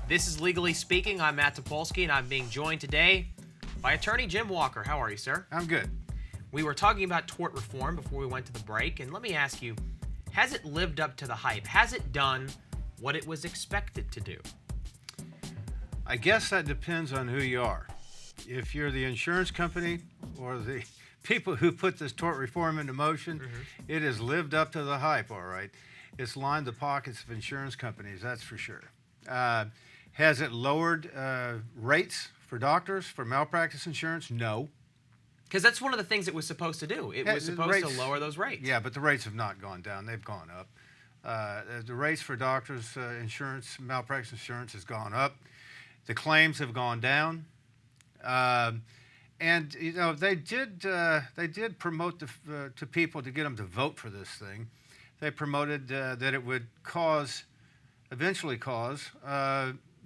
This is Legally Speaking. I'm Matt Topolsky, and I'm being joined today by attorney Jim Walker. How are you, sir? I'm good. We were talking about tort reform before we went to the break, and let me ask you, has it lived up to the hype? Has it done what it was expected to do? I guess that depends on who you are. If you're the insurance company or the people who put this tort reform into motion, it has lived up to the hype, all right. It's lined the pockets of insurance companies, that's for sure. Has it lowered rates for doctors, for malpractice insurance? No. Because that's one of the things it was supposed to do. It was supposed to lower those rates. Yeah, but the rates have not gone down. They've gone up. The rates for doctors' insurance, malpractice insurance has gone up. The claims have gone down. And, you know, they did promote to people to get them to vote for this thing. They promoted that it would eventually cause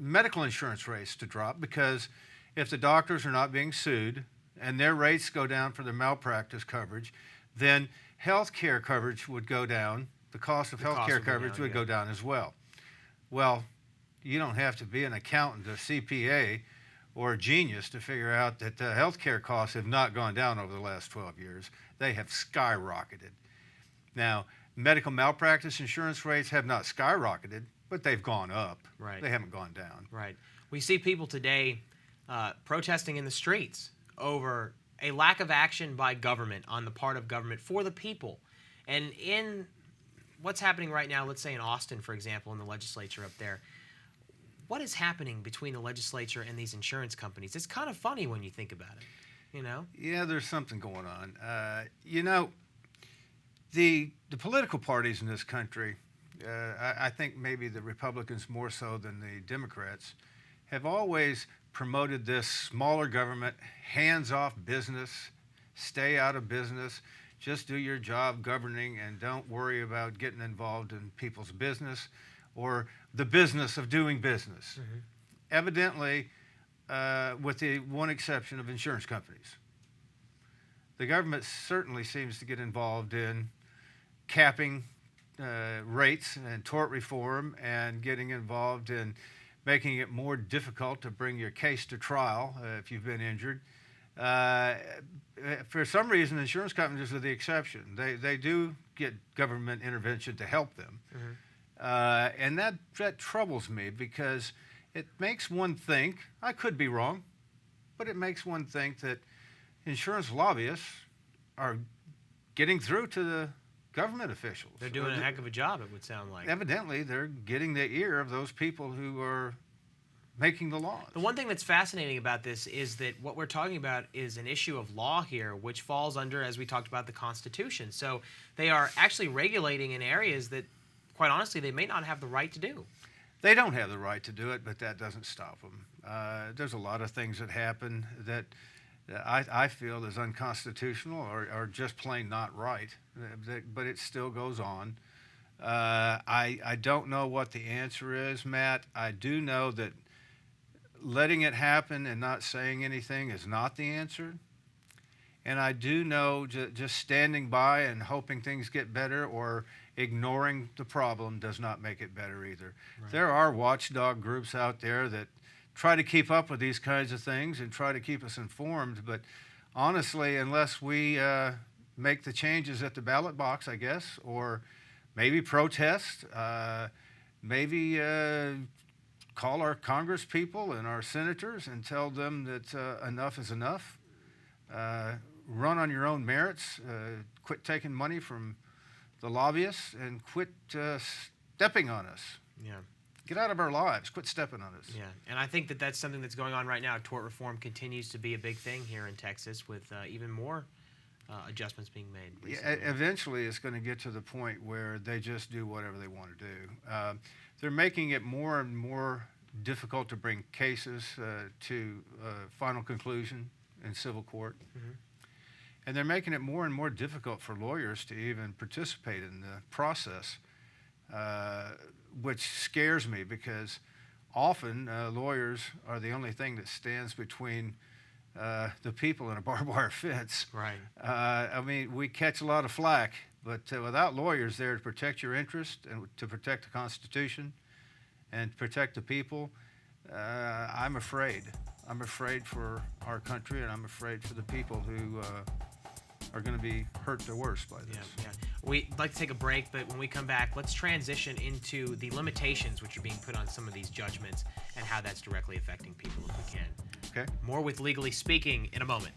medical insurance rates to drop, because if the doctors are not being sued and their rates go down for their malpractice coverage, then health care coverage would go down. The cost of health care coverage would go down as well. Well, you don't have to be an accountant, a CPA, or a genius to figure out that the health care costs have not gone down over the last 12 years. They have skyrocketed. Now, medical malpractice insurance rates have not skyrocketed, but they've gone up. Right. They haven't gone down. Right. We see people today protesting in the streets over a lack of action by government, on the part of government, for the people. And in what's happening right now, let's say in Austin, for example, in the legislature up there, what is happening between the legislature and these insurance companies? It's kind of funny when you think about it, you know? Yeah, there's something going on. You know, the political parties in this country, I think maybe the Republicans more so than the Democrats, have always promoted this smaller government, hands-off business, stay out of business, just do your job governing and don't worry about getting involved in people's business or the business of doing business. Evidently, with the one exception of insurance companies. The government certainly seems to get involved in capping rates and tort reform, and getting involved in making it more difficult to bring your case to trial if you've been injured. For some reason, insurance companies are the exception. They do get government intervention to help them. And that troubles me, because it makes one think, I could be wrong, but it makes one think that insurance lobbyists are getting through to the government officials. They're doing a heck of a job, it would sound like. Evidently, they're getting the ear of those people who are making the laws. The one thing that's fascinating about this is that what we're talking about is an issue of law here, which falls under, as we talked about, the Constitution. So they are actually regulating in areas that, quite honestly, they may not have the right to do. They don't have the right to do it, but that doesn't stop them. There's a lot of things that happen that I feel is unconstitutional or just plain not right, but it still goes on. I don't know what the answer is, Matt. I do know that letting it happen and not saying anything is not the answer. And I do know just standing by and hoping things get better or ignoring the problem does not make it better either. Right. There are watchdog groups out there that try to keep up with these kinds of things and try to keep us informed, but honestly, unless we make the changes at the ballot box, I guess, or maybe protest, maybe call our Congress people and our senators and tell them that enough is enough, run on your own merits, quit taking money from the lobbyists, and quit stepping on us. Yeah. Get out of our lives. Quit stepping on us. Yeah, and I think that that's something that's going on right now. Tort reform continues to be a big thing here in Texas, with even more adjustments being made recently. Yeah, eventually, it's going to get to the point where they just do whatever they want to do. They're making it more and more difficult to bring cases to final conclusion in civil court. And they're making it more and more difficult for lawyers to even participate in the process, which scares me, because often lawyers are the only thing that stands between the people in a barbed wire fence. Right. I mean, we catch a lot of flack, but without lawyers there to protect your interest and to protect the Constitution and protect the people, I'm afraid. I'm afraid for our country, and I'm afraid for the people who are going to be hurt the worst by this. Yeah. We'd like to take a break, but when we come back, let's transition into the limitations which are being put on some of these judgments and how that's directly affecting people if we can. Okay. More with Legally Speaking in a moment.